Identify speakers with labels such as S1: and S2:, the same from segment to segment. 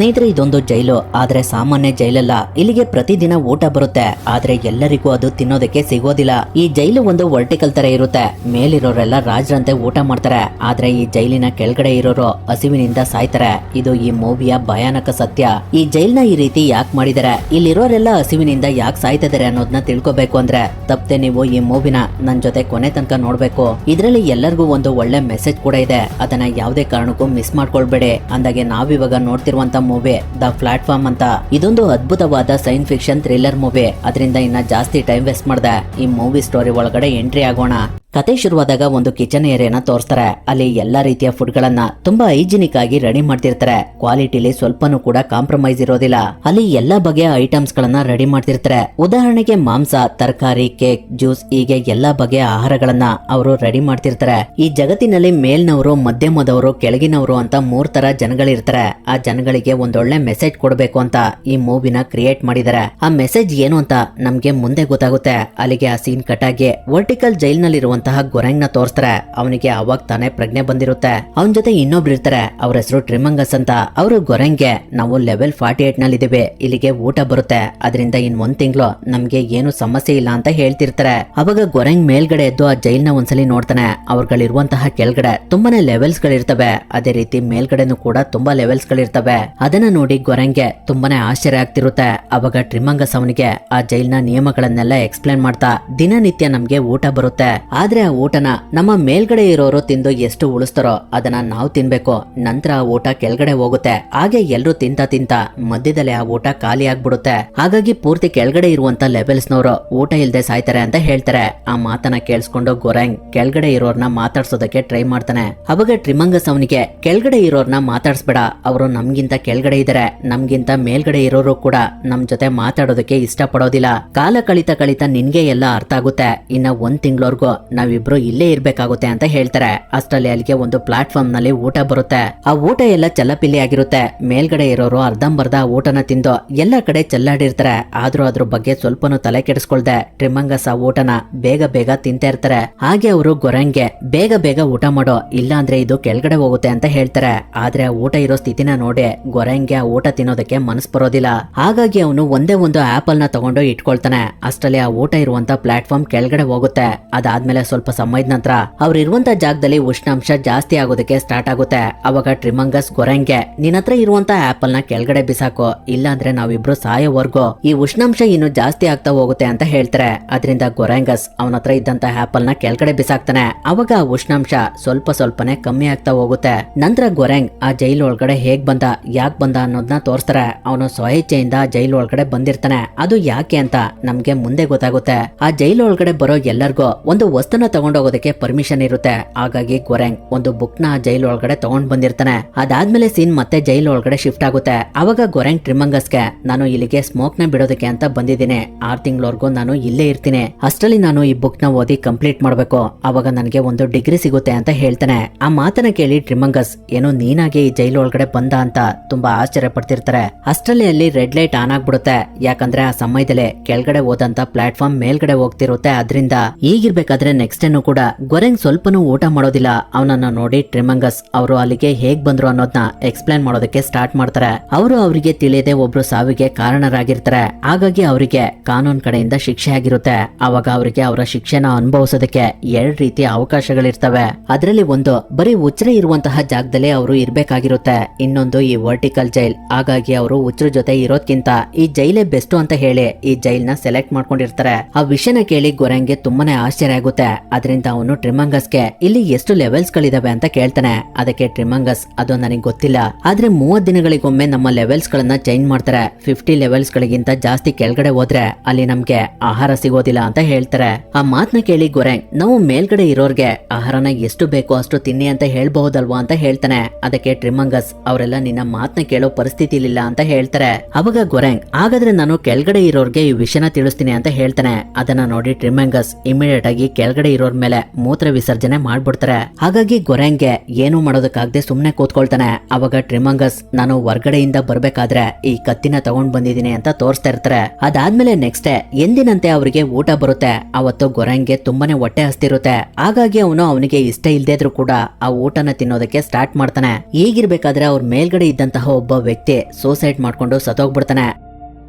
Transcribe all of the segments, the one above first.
S1: ಸ್ನೇಹಿತರೆ, ಇದೊಂದು ಜೈಲು. ಆದ್ರೆ ಸಾಮಾನ್ಯ ಜೈಲಲ್ಲ. ಇಲ್ಲಿಗೆ ಪ್ರತಿದಿನ ಊಟ ಬರುತ್ತೆ, ಆದ್ರೆ ಎಲ್ಲರಿಗೂ ಅದು ತಿನ್ನೋದಕ್ಕೆ ಸಿಗೋದಿಲ್ಲ. ಈ ಜೈಲು ಒಂದು ವರ್ಟಿಕಲ್ ತರ ಇರುತ್ತೆ. ಮೇಲಿರೋರೆಲ್ಲ ರಾಜರಂತೆ ಊಟ ಮಾಡ್ತಾರೆ, ಆದ್ರೆ ಈ ಜೈಲಿನ ಕೆಳಗಡೆ ಇರೋರು ಹಸಿವಿನಿಂದ ಸಾಯ್ತಾರೆ. ಇದು ಈ ಮೂವಿಯ ಭಯಾನಕ ಸತ್ಯ. ಈ ಜೈಲ್ನ ಈ ರೀತಿ ಯಾಕೆ ಮಾಡಿದಾರೆ, ಇಲ್ಲಿರೋರೆಲ್ಲ ಹಸಿವಿನಿಂದ ಯಾಕೆ ಸಾಯ್ತಿದಾರೆ ಅನ್ನೋದನ್ನ ತಿಳ್ಕೊಬೇಕು ಅಂದ್ರೆ ತಪ್ಪದೆ ನೀವು ಈ ಮೂವಿನ ನನ್ ಜೊತೆ ಕೊನೆ ತನಕ ನೋಡ್ಬೇಕು. ಇದ್ರಲ್ಲಿ ಎಲ್ಲರಿಗೂ ಒಂದು ಒಳ್ಳೆ ಮೆಸೇಜ್ ಕೂಡ ಇದೆ. ಅದನ್ನ ಯಾವುದೇ ಕಾರಣಕ್ಕೂ ಮಿಸ್ ಮಾಡ್ಕೊಳ್ಬೇಡಿ. ಅಂದಾಗೆ ನಾವಿವಾಗ ನೋಡ್ತಿರುವಂತ ಮೂವಿ ದ ಪ್ಲಾಟ್ಫಾರ್ಮ್ ಅಂತ. ಇದೊಂದು ಅದ್ಭುತವಾದ ಸೈನ್ಸ್ ಫಿಕ್ಷನ್ ಥ್ರಿಲ್ಲರ್ ಮೂವಿ. ಅದರಿಂದ ಇನ್ನ ಜಾಸ್ತಿ ಟೈಮ್ ವೇಸ್ಟ್ ಮಾಡ್ದೆ ಈ ಮೂವಿ ಸ್ಟೋರಿ ಒಳಗಡೆ ಎಂಟ್ರಿ ಆಗೋಣ. ಕತೆ ಶುರುವಾದಾಗ ಒಂದು ಕಿಚನ್ ಏರಿಯಾನ ತೋರಿಸ್ತಾರೆ. ಅಲ್ಲಿ ಎಲ್ಲಾ ರೀತಿಯ ಫುಡ್ ಗಳನ್ನ ತುಂಬಾ ಹೈಜಿನಿಕ್ ಆಗಿ ರೆಡಿ ಮಾಡ್ತಿರ್ತಾರೆ. ಕ್ವಾಲಿಟಿಲಿ ಸ್ವಲ್ಪನೂ ಕೂಡ ಕಾಂಪ್ರಮೈಸ್ ಇರೋದಿಲ್ಲ. ಅಲ್ಲಿ ಎಲ್ಲಾ ಬಗೆಯ ಐಟಮ್ಸ್ ಗಳನ್ನ ರೆಡಿ ಮಾಡ್ತಿರ್ತಾರೆ. ಉದಾಹರಣೆಗೆ ಮಾಂಸ, ತರಕಾರಿ, ಕೇಕ್, ಜ್ಯೂಸ್, ಹೀಗೆ ಎಲ್ಲಾ ಬಗೆಯ ಆಹಾರಗಳನ್ನ ಅವರು ರೆಡಿ ಮಾಡ್ತಿರ್ತಾರೆ. ಈ ಜಗತ್ತಿನಲ್ಲಿ ಮೇಲ್ನವರು, ಮಧ್ಯಮದವರು, ಕೆಳಗಿನವರು ಅಂತ 3 ತರ ಜನಗಳಿರ್ತಾರೆ. ಆ ಜನಗಳಿಗೆ ಒಂದೊಳ್ಳೆ ಮೆಸೇಜ್ ಕೊಡಬೇಕು ಅಂತ ಈ ಮೂವಿನ ಕ್ರಿಯೇಟ್ ಮಾಡಿದ್ದಾರೆ. ಆ ಮೆಸೇಜ್ ಏನು ಅಂತ ನಮ್ಗೆ ಮುಂದೆ ಗೊತ್ತಾಗುತ್ತೆ. ಅಲ್ಲಿಗೆ ಆ ಸೀನ್ ಕಟ್ ಆಗಿ ವರ್ಟಿಕಲ್ ಜೈಲ್ ನಲ್ಲಿ ಗೊರೆಂಗ್ ನ ತೋರಿಸ್ತಾರೆ. ಅವನಿಗೆ ಅವಾಗ ತಾನೇ ಪ್ರಜ್ಞೆ ಬಂದಿರುತ್ತೆ. ಅವನ ಜೊತೆ ಇನ್ನೊಬ್ರು ಇರ್ತಾರೆ. ಅವ್ರ ಹೆಸರು ಟ್ರಿಮಂಗಸ್ ಅಂತ. ಅವರು ಗೊರೆಂಗ್ಗೆ ನಾವು ಲೆವೆಲ್ 48 ನಲ್ಲಿ ಇದೀವಿ, ಇಲ್ಲಿಗೆ ಊಟ ಬರುತ್ತೆ, ಅದರಿಂದ ಇನ್ 1 ತಿಂಗಳು ನಮ್ಗೆ ಏನು ಸಮಸ್ಯೆ ಇಲ್ಲ ಅಂತ ಹೇಳ್ತಿರ್ತಾರೆ. ಅವಾಗ ಗೊರೆಂಗ್ ಮೇಲ್ಗಡೆ ಎದ್ದು ಆ ಜೈಲ್ನ ಒಂದ್ಸಲಿ ನೋಡ್ತಾನೆ. ಅವ್ರಗಳಿರುವಂತಹ ಕೆಳಗಡೆ ತುಂಬಾನೇ ಲೆವೆಲ್ಸ್ ಗಳಿರ್ತವೆ. ಅದೇ ರೀತಿ ಮೇಲ್ಗಡೆನೂ ಕೂಡ ತುಂಬಾ ಲೆವೆಲ್ಸ್ ಗಳಿರ್ತವೆ. ಅದನ್ನ ನೋಡಿ ಗೊರೆಂಗ್ಗೆ ತುಂಬಾನೇ ಆಶ್ಚರ್ಯ ಆಗ್ತಿರುತ್ತೆ. ಅವಾಗ ಟ್ರಿಮಂಗಸ್ ಅವನಿಗೆ ಆ ಜೈಲ್ನ ನಿಯಮಗಳನ್ನೆಲ್ಲ ಎಕ್ಸ್ಪ್ಲೇನ್ ಮಾಡ್ತಾ, ದಿನನಿತ್ಯ ನಮ್ಗೆ ಊಟ ಬರುತ್ತೆ, ಆದ್ರೆ ಆ ಊಟನ ನಮ್ಮ ಮೇಲ್ಗಡೆ ಇರೋರು ತಿಂದು ಎಷ್ಟು ಉಳಿಸ್ತಾರೋ ಅದನ್ನ ನಾವು ತಿನ್ಬೇಕು. ನಂತರ ಆ ಊಟ ಕೆಳಗಡೆ ಹೋಗುತ್ತೆ. ಹಾಗೆ ಎಲ್ರು ತಿಂತ ಮಧ್ಯದಲ್ಲಿ ಆ ಊಟ ಖಾಲಿ ಆಗ್ಬಿಡುತ್ತೆ. ಹಾಗಾಗಿ ಪೂರ್ತಿ ಕೆಳಗಡೆ ಇರುವಂತ ಲೆವೆಲ್ಸ್ ನವರು ಊಟ ಇಲ್ದೆ ಸಾಯ್ತಾರೆ ಅಂತ ಹೇಳ್ತಾರೆ. ಆ ಮಾತನ್ನ ಕೇಳಿಸ್ಕೊಂಡು ಗೊರೆಂಗ್ ಕೆಳಗಡೆ ಇರೋರ್ನ ಮಾತಾಡ್ಸೋದಕ್ಕೆ ಟ್ರೈ ಮಾಡ್ತಾನೆ. ಅವಾಗ ಟ್ರಿಮಂಗಸ್ ಅವನಿಗೆ ಕೆಳಗಡೆ ಇರೋರ್ನ ಮಾತಾಡ್ಸ್ಬೇಡ, ಅವರು ನಮ್ಗಿಂತ ಕೆಳಗಡೆ ಇದಾರೆ, ನಮ್ಗಿಂತ ಮೇಲ್ಗಡೆ ಇರೋರು ಕೂಡ ನಮ್ ಜೊತೆ ಮಾತಾಡೋದಕ್ಕೆ ಇಷ್ಟ ಪಡೋದಿಲ್ಲ. ಕಾಲ ಕಳಿತ ನಿನ್ಗೆ ಎಲ್ಲ ಅರ್ಥ ಆಗುತ್ತೆ. ಇನ್ನ 1 ತಿಂಗಳವರೆಗೂ ನಾವಿಬ್ರು ಇಲ್ಲೇ ಇರ್ಬೇಕಾಗುತ್ತೆ ಅಂತ ಹೇಳ್ತಾರೆ. ಅಷ್ಟರಲ್ಲಿ ಅಲ್ಲಿಗೆ ಒಂದು ಪ್ಲಾಟ್ಫಾರ್ಮ್ ನಲ್ಲಿ ಊಟ ಬರುತ್ತೆ. ಆ ಊಟ ಎಲ್ಲ ಚಲ್ಲಪಿಲ್ಲಿ ಆಗಿರುತ್ತೆ. ಮೇಲ್ಗಡೆ ಇರೋರು ಅರ್ಧಂಬರ್ಧ ಊಟನ ತಿಂದು ಎಲ್ಲ ಕಡೆ ಚೆಲ್ಲಾಡಿರ್ತಾರೆ. ಆದ್ರೂ ಅದ್ರ ಬಗ್ಗೆ ಸ್ವಲ್ಪನೂ ತಲೆ ಕೆಡಿಸ್ಕೊಳ್ದೆ ಟ್ರಿಮಂಗಸ್ ಆ ಊಟನ ಬೇಗ ತಿಂತಾ ಇರ್ತಾರೆ. ಹಾಗೆ ಅವರು ಗೊರೆಂಗ್ಗೆ ಬೇಗ ಊಟ ಮಾಡೋ, ಇಲ್ಲ ಅಂದ್ರೆ ಇದು ಕೆಳಗಡೆ ಹೋಗುತ್ತೆ ಅಂತ ಹೇಳ್ತಾರೆ. ಆದ್ರೆ ಆ ಊಟ ಇರೋ ಸ್ಥಿತಿನ ನೋಡಿ ಗೊರೆಂಗ್ಗೆ ಆ ಊಟ ತಿನ್ನೋದಕ್ಕೆ ಮನಸ್ಸು ಬರೋದಿಲ್ಲ. ಹಾಗಾಗಿ ಅವನು ಒಂದೇ ಒಂದು ಆಪಲ್ ನ ತಗೊಂಡು ಇಟ್ಕೊಳ್ತಾನೆ. ಅಷ್ಟರಲ್ಲಿ ಆ ಊಟ ಇರುವಂತ ಪ್ಲಾಟ್ಫಾರ್ಮ್ ಕೆಳಗಡೆ ಹೋಗುತ್ತೆ. ಅದಾದ್ಮೇಲೆ ಸ್ವಲ್ಪ ಸಮಯದ ನಂತರ ಅವ್ರು ಇರುವಂತ ಜಾಗದಲ್ಲಿ ಉಷ್ಣಾಂಶ ಜಾಸ್ತಿ ಆಗೋದಕ್ಕೆ ಸ್ಟಾರ್ಟ್ ಆಗುತ್ತೆ. ಅವಾಗ ಟ್ರಿಮಂಗಸ್ ಗೊರೆಂಗ್ಗೆ ನಿನ್ನ ಹತ್ರ ಇರುವಂತ ಆಪಲ್ ನ ಕೆಳಗಡೆ ಬಿಸಾಕೋ, ಇಲ್ಲಾಂದ್ರೆ ನಾವಿಬ್ರು ಸಾಯೋವರೆಗೂ ಈ ಉಷ್ಣಾಂಶ ಇನ್ನು ಜಾಸ್ತಿ ಆಗ್ತಾ ಹೋಗುತ್ತೆ ಅಂತ ಹೇಳ್ತಾರೆ. ಅದರಿಂದ ಗೊರೆಂಗಸ್ ಅವನ ಹತ್ರ ಇದ್ದಂತ ಆಪಲ್ ನ ಕೆಳಗಡೆ ಬಿಸಾಕ್ತಾನೆ. ಅವಾಗ ಆ ಉಷ್ಣಾಂಶ ಸ್ವಲ್ಪನೇ ಕಮ್ಮಿ ಆಗ್ತಾ ಹೋಗುತ್ತೆ. ನಂತರ ಗೊರೆಂಗ್ ಆ ಜೈಲ್ ಒಳಗಡೆ ಹೇಗ್ ಬಂದ, ಯಾಕೆ ಬಂದ ಅನ್ನೋದನ್ನ ತೋರಿಸ್ತಾರೆ. ಅವನು ಸ್ವಇಚ್ಛೆಯಿಂದ ಜೈಲ್ ಒಳಗಡೆ ಬಂದಿರ್ತಾನೆ. ಅದು ಯಾಕೆ ಅಂತ ನಮ್ಗೆ ಮುಂದೆ ಗೊತ್ತಾಗುತ್ತೆ. ಆ ಜೈಲ್ ಒಳಗಡೆ ಬರೋ ಎಲ್ಲರಿಗೂ ಒಂದು ವಸ್ತುನ ತಗೊಂಡೋಗೋದಕ್ಕೆ ಪರ್ಮಿಷನ್ ಇರುತ್ತೆ. ಹಾಗಾಗಿ ಗೊರೆಂಗ್ ಒಂದು ಬುಕ್ ನ ಜೈಲ್ ಒಳಗಡೆ ತಗೊಂಡ್ ಬಂದಿರ್ತಾನೆ. ಅದಾದ್ಮೇಲೆ ಸೀನ್ ಮತ್ತೆ ಜೈಲ್ ಒಳಗಡೆ ಶಿಫ್ಟ್ ಆಗುತ್ತೆ. ಅವಾಗ ಗೊರೆಂಗ್ ಟ್ರಿಮಂಗಸ್ಗೆ ನಾನು ಇಲ್ಲಿಗೆ ಸ್ಮೋಕ್ ನ ಬಿಡೋದಕ್ಕೆ ಅಂತ ಬಂದಿದ್ದೀನಿ, 6 ತಿಂಗಳವರೆಗೂ ನಾನು ಇಲ್ಲೇ ಇರ್ತೀನಿ, ಅಷ್ಟರಲ್ಲಿ ನಾನು ಈ ಬುಕ್ ನ ಓದಿ ಕಂಪ್ಲೀಟ್ ಮಾಡ್ಬೇಕು, ಅವಾಗ ನನಗೆ ಒಂದು ಡಿಗ್ರಿ ಸಿಗುತ್ತೆ ಅಂತ ಹೇಳ್ತಾನೆ. ಆ ಮಾತನ್ನ ಕೇಳಿ ಟ್ರಿಮಂಗಸ್ ಏನೋ ನೀನಾಗೆ ಈ ಜೈಲ್ ಒಳಗಡೆ ಬಂದ ಅಂತ ತುಂಬಾ ಆಶ್ಚರ್ಯ ಪಡ್ತಿರ್ತಾರೆ. ಅಷ್ಟರಲ್ಲಿ ಅಲ್ಲಿ ರೆಡ್ ಲೈಟ್ ಆನ್ ಆಗ್ಬಿಡುತ್ತೆ. ಯಾಕಂದ್ರೆ ಆ ಸಮಯದಲ್ಲಿ ಕೆಳಗಡೆ ಹೋದಂತ ಪ್ಲಾಟ್ಫಾರ್ಮ್ ಮೇಲ್ಗಡೆ ಹೋಗ್ತಿರುತ್ತೆ. ಅದರಿಂದ ಈಗಿರ್ಬೇಕಾದ್ರೆ ನೆಕ್ಸ್ಟ್ ಏನು ಕೂಡ ಗೊರೆಂಗ್ ಸ್ವಲ್ಪನೂ ಊಟ ಮಾಡೋದಿಲ್ಲ. ಅವನನ್ನ ನೋಡಿ ಟ್ರಿಮಂಗಸ್ ಅವರು ಅಲ್ಲಿಗೆ ಹೇಗ್ ಬಂದ್ರು ಅನ್ನೋದನ್ನ ಎಕ್ಸ್ಪ್ಲೇನ್ ಮಾಡೋದಕ್ಕೆ ಸ್ಟಾರ್ಟ್ ಮಾಡ್ತಾರೆ. ಅವರು ಅವರಿಗೆ ತಿಳಿಯದೆ ಒಬ್ರು ಸಾವಿಗೆ ಕಾರಣರಾಗಿರ್ತಾರೆ. ಹಾಗಾಗಿ ಅವರಿಗೆ ಕಾನೂನ್ ಕಡೆಯಿಂದ ಶಿಕ್ಷೆ ಆಗಿರುತ್ತೆ. ಅವಾಗ ಅವರಿಗೆ ಅವರ ಶಿಕ್ಷೆನ ಅನುಭವಿಸೋದಕ್ಕೆ 2 ರೀತಿಯ ಅವಕಾಶಗಳಿರ್ತವೆ. ಅದರಲ್ಲಿ ಒಂದು ಬರೀ ಹುಚ್ಚರೆ ಇರುವಂತಹ ಜಾಗದಲ್ಲಿ ಅವರು ಇರ್ಬೇಕಾಗಿರುತ್ತೆ. ಇನ್ನೊಂದು ಈ ವರ್ಟಿಕಲ್ ಜೈಲ್. ಹಾಗಾಗಿ ಅವರು ಹುಚ್ಚರ ಜೊತೆ ಇರೋದ್ಕಿಂತ ಈ ಜೈಲೇ ಬೆಸ್ಟ್ ಅಂತ ಹೇಳಿ ಈ ಜೈಲ್ ನ ಸೆಲೆಕ್ಟ್ ಮಾಡ್ಕೊಂಡಿರ್ತಾರೆ. ಆ ವಿಷಯನ ಕೇಳಿ ಗೊರೆಂಗ್ಗೆ ತುಂಬಾನೇ ಆಶ್ಚರ್ಯ ಆಗುತ್ತೆ. ಅದರಿಂದ ಅವನು ಟ್ರಿಮಂಗಸ್ಗೆ ಇಲ್ಲಿ ಎಷ್ಟು ಲೆವೆಲ್ಸ್ ಗಳಿದಾವೆ ಅಂತ ಕೇಳ್ತಾನೆ. ಅದಕ್ಕೆ ಟ್ರಿಮಂಗಸ್ ಅದು ನನಗೆ ಗೊತ್ತಿಲ್ಲ, ಆದ್ರೆ 30 ದಿನಗಳಿಗೊಮ್ಮೆ ನಮ್ಮ ಲೆವೆಲ್ಸ್ ಗಳನ್ನ ಚೇಂಜ್ ಮಾಡ್ತಾರೆ. 50 ಲೆವೆಲ್ಸ್ ಗಳಿಗಿಂತ ಜಾಸ್ತಿ ಕೆಳಗಡೆ ಹೋದ್ರೆ ಅಲ್ಲಿ ನಮ್ಗೆ ಆಹಾರ ಸಿಗೋದಿಲ್ಲ ಅಂತ ಹೇಳ್ತಾರೆ. ಆ ಮಾತನ್ನ ಕೇಳಿ ಗೊರೆಂಗ್ ನಾವು ಮೇಲ್ಗಡೆ ಇರೋರ್ಗೆ ಆಹಾರನ ಎಷ್ಟು ಬೇಕೋ ಅಷ್ಟು ತಿನ್ನಿ ಅಂತ ಹೇಳ್ಬಹುದಲ್ವಾ ಅಂತ ಹೇಳ್ತಾನೆ. ಅದಕ್ಕೆ ಟ್ರಿಮಂಗಸ್ ಅವರೆಲ್ಲ ನಿನ್ನ ಮಾತನ್ನ ಕೇಳೋ ಪರಿಸ್ಥಿತಿ ಇಲ್ಲ ಅಂತ ಹೇಳ್ತಾರೆ. ಅವಾಗ ಗೊರೆಂಗ್ ಹಾಗಾದ್ರೆ ನಾನು ಕೆಳಗಡೆ ಇರೋರ್ಗೆ ಈ ವಿಷಯನ ತಿಳಿಸ್ತೀನಿ ಅಂತ ಹೇಳ್ತಾನೆ. ಅದನ್ನ ನೋಡಿ ಟ್ರಿಮಂಗಸ್ ಇಮಿಡಿಯೇಟ್ ಆಗಿ ಕೆಳಗಡೆ ಕೆಳಗಡೆ ಇರೋರ್ ಮೇಲೆ ಮೂತ್ರ ವಿಸರ್ಜನೆ ಮಾಡ್ಬಿಡ್ತಾರೆ. ಹಾಗಾಗಿ ಗೊರೆಂಗ್ಗೆ ಏನು ಮಾಡೋದಕ್ಕಾಗದೆ ಸುಮ್ನೆ ಕೂತ್ಕೊಳ್ತಾನೆ. ಅವಾಗ ಟ್ರಿಮಂಗಸ್ ನಾನು ಹೊರ್ಗಡೆಯಿಂದ ಬರ್ಬೇಕಾದ್ರೆ ಈ ಕತ್ತಿನ ತಗೊಂಡ್ ಬಂದಿದ್ದೀನಿ ಅಂತ ತೋರಿಸ್ತಾ ಇರ್ತಾರೆ. ಅದಾದ್ಮೇಲೆ ನೆಕ್ಸ್ಟ್ ಡೇ ಎಂದಿನಂತೆ ಅವರಿಗೆ ಊಟ ಬರುತ್ತೆ. ಅವತ್ತು ಗೊರೆಂಗ್ಗೆ ತುಂಬಾನೇ ಹೊಟ್ಟೆ ಹಸ್ತಿರುತ್ತೆ. ಹಾಗಾಗಿ ಅವನಿಗೆ ಇಷ್ಟ ಇಲ್ದೇ ಇದ್ರೂ ಕೂಡ ಆ ಊಟನ ತಿನ್ನೋದಕ್ಕೆ ಸ್ಟಾರ್ಟ್ ಮಾಡ್ತಾನೆ. ಹೀಗಿರ್ಬೇಕಾದ್ರೆ ಅವ್ರ ಮೇಲ್ಗಡೆ ಇದ್ದಂತಹ ಒಬ್ಬ ವ್ಯಕ್ತಿ ಸೂಸೈಡ್ ಮಾಡ್ಕೊಂಡು ಸತ್ತೋಗ್ಬಿಡ್ತಾನೆ.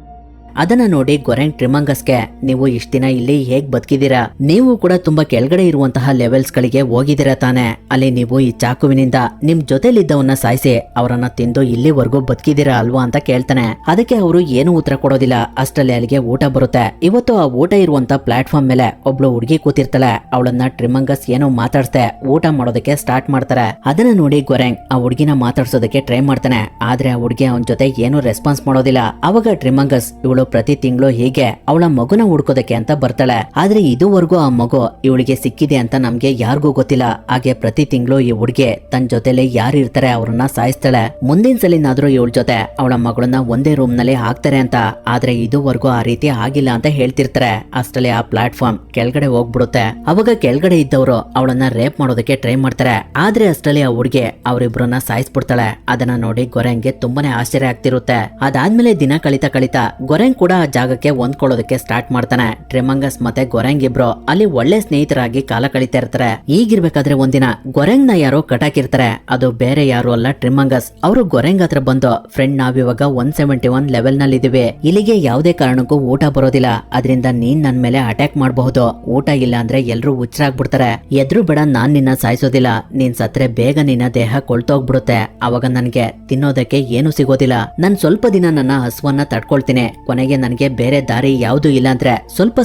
S1: ಅದನ್ನ ನೋಡಿ ಗೊರೆಂಗ್ ಟ್ರಿಮಂಗಸ್ಗೆ ನೀವು ಇಷ್ಟ ದಿನ ಇಲ್ಲಿ ಹೇಗ್ ಬದುಕಿದೀರಾ, ನೀವು ಕೂಡ ತುಂಬಾ ಕೆಳಗಡೆ ಇರುವಂತಹ ಲೆವೆಲ್ಸ್ ಗಳಿಗೆ ಹೋಗಿದ್ದೀರಾ ತಾನೆ, ಅಲ್ಲಿ ನೀವು ಈ ಚಾಕುವಿನಿಂದ ನಿಮ್ ಜೊತೆಲಿದ್ದವನ್ನ ಸಾಯಿಸಿ ಅವರನ್ನ ತಿಂದು ಇಲ್ಲಿವರೆಗೂ ಬದುಕಿದೀರಾ ಅಲ್ವಾ ಅಂತ ಕೇಳ್ತಾನೆ. ಅದಕ್ಕೆ ಅವರು ಏನು ಉತ್ತರ ಕೊಡೋದಿಲ್ಲ. ಅಷ್ಟರಲ್ಲಿ ಅಲ್ಲಿಗೆ ಊಟ ಬರುತ್ತೆ. ಇವತ್ತು ಆ ಊಟ ಇರುವಂತ ಪ್ಲಾಟ್ಫಾರ್ಮ್ ಮೇಲೆ ಒಬ್ಳು ಹುಡುಗಿ ಕೂತಿರ್ತಾಳೆ. ಅವಳನ್ನ ಟ್ರಿಮಂಗಸ್ ಏನೋ ಮಾತಾಡ್ಸ್ದೆ ಊಟ ಮಾಡೋದಕ್ಕೆ ಸ್ಟಾರ್ಟ್ ಮಾಡ್ತಾರೆ. ಅದನ್ನ ನೋಡಿ ಗೊರೆಂಗ್ ಆ ಹುಡುಗಿನ ಮಾತಾಡ್ಸೋದಕ್ಕೆ ಟ್ರೈ ಮಾಡ್ತಾನೆ. ಆದ್ರೆ ಆ ಹುಡುಗಿ ಅವನ ಜೊತೆ ಏನು ರೆಸ್ಪಾನ್ಸ್ ಮಾಡೋದಿಲ್ಲ. ಅವಾಗ ಟ್ರಿಮಂಗಸ್ ಇವಳು ಪ್ರತಿ ತಿಂಗಳು ಹೀಗೆ ಅವಳ ಮಗುನ ಹುಡ್ಕೋದಕ್ಕೆ ಅಂತ ಬರ್ತಾಳೆ. ಆದ್ರೆ ಇದುವರೆಗೂ ಆ ಮಗು ಇವಳಿಗೆ ಸಿಕ್ಕಿದೆ ಅಂತ ನಮ್ಗೆ ಯಾರಿಗೂ ಗೊತ್ತಿಲ್ಲ. ಹಾಗೆ ಪ್ರತಿ ತಿಂಗಳು ಈ ಹುಡುಗಿ ತನ್ನ ಜೊತೆಲಿ ಯಾರು ಇರ್ತಾರೆ ಅವ್ರನ್ನ ಸಾಯಿಸ್ತಾಳೆ. ಮುಂದಿನ ಸಲಿನಾದ್ರೂ ಇವಳ ಜೊತೆ ಅವಳ ಮಗಳನ್ನ ಒಂದೇ ರೂಮ್ ನಲ್ಲಿ ಹಾಕ್ತಾರೆ ಅಂತ. ಆದ್ರೆ ಇದುವರೆಗೂ ಆ ರೀತಿ ಆಗಿಲ್ಲ ಅಂತ ಹೇಳ್ತಿರ್ತಾರೆ. ಅಷ್ಟರಲ್ಲಿ ಆ ಪ್ಲಾಟ್ಫಾರ್ಮ್ ಕೆಳಗಡೆ ಹೋಗ್ಬಿಡುತ್ತೆ. ಅವಾಗ ಕೆಳಗಡೆ ಇದ್ದವರು ಅವಳನ್ನ ರೇಪ್ ಮಾಡೋದಕ್ಕೆ ಟ್ರೈ ಮಾಡ್ತಾರೆ. ಆದ್ರೆ ಅಷ್ಟರಲ್ಲಿ ಆ ಹುಡುಗಿ ಅವರಿಬ್ರನ್ನ ಸಾಯಿಸ್ಬಿಡ್ತಾಳೆ. ಅದನ್ನ ನೋಡಿ ಗೊರೆಂಗ್ಗೆ ತುಂಬಾನೇ ಆಶ್ಚರ್ಯ ಆಗ್ತಿರುತ್ತೆ. ಅದಾದ್ಮೇಲೆ ದಿನ ಕಳಿತಾ ಗೊರೆಂಗ್ ಕೂಡ ಆ ಜಾಗಕ್ಕೆ ಹೊಂದ್ಕೊಳ್ಳೋದಕ್ಕೆ ಸ್ಟಾರ್ಟ್ ಮಾಡ್ತಾನೆ. ಟ್ರಿಮಂಗಸ್ ಮತ್ತೆ ಗೊರೆಂಗ್ ಇಬ್ರು ಅಲ್ಲಿ ಒಳ್ಳೆ ಸ್ನೇಹಿತರಾಗಿ ಕಾಲ ಕಳೀತಾ ಇರ್ತಾರೆ. ಈಗಿರ್ಬೇಕಾದ್ರೆ ಒಂದಿನ ಗೊರೆಂಗ್ ನ ಯಾರೋ ಕಟಾಕಿರ್ತಾರೆ. ಅದು ಬೇರೆ ಯಾರು ಅಲ್ಲ ಟ್ರಿಮಂಗಸ್. ಅವರು ಗೊರೆಂಗ್ ಹತ್ರ ಬಂದು ಫ್ರೆಂಡ್ ನಾವಿವಾಗ 171 ಲೆವೆಲ್ ನಲ್ಲಿ ಇದೀವಿ, ಇಲ್ಲಿಗೆ ಯಾವುದೇ ಕಾರಣಕ್ಕೂ ಊಟ ಬರೋದಿಲ್ಲ, ಅದರಿಂದ ನೀನ್ ನನ್ ಮೇಲೆ ಅಟ್ಯಾಕ್ ಮಾಡಬಹುದು, ಊಟ ಇಲ್ಲ ಅಂದ್ರೆ ಎಲ್ರು ಹುಚ್ಚರಾಗ್ಬಿಡ್ತಾರೆ, ಎದ್ರು ಬೇಡ, ನಾನ್ ನಿನ್ನ ಸಾಯಿಸೋದಿಲ್ಲ, ನೀನ್ ಸತ್ರೆ ಬೇಗ ನಿನ್ನ ದೇಹ ಕೊಳ್ತೋಗ್ಬಿಡುತ್ತೆ, ಅವಾಗ ನನ್ಗೆ ತಿನ್ನೋದಕ್ಕೆ ಏನು ಸಿಗೋದಿಲ್ಲ, ನನ್ ಸ್ವಲ್ಪ ದಿನ ನನ್ನ ಹಸುವನ್ನ ತಡ್ಕೊಳ್ತೀನಿ, ಕೊನೆಗೆ ನನಗೆ ಬೇರೆ ದಾರಿ ಯಾವ್ದು ಇಲ್ಲ ಅಂದ್ರೆ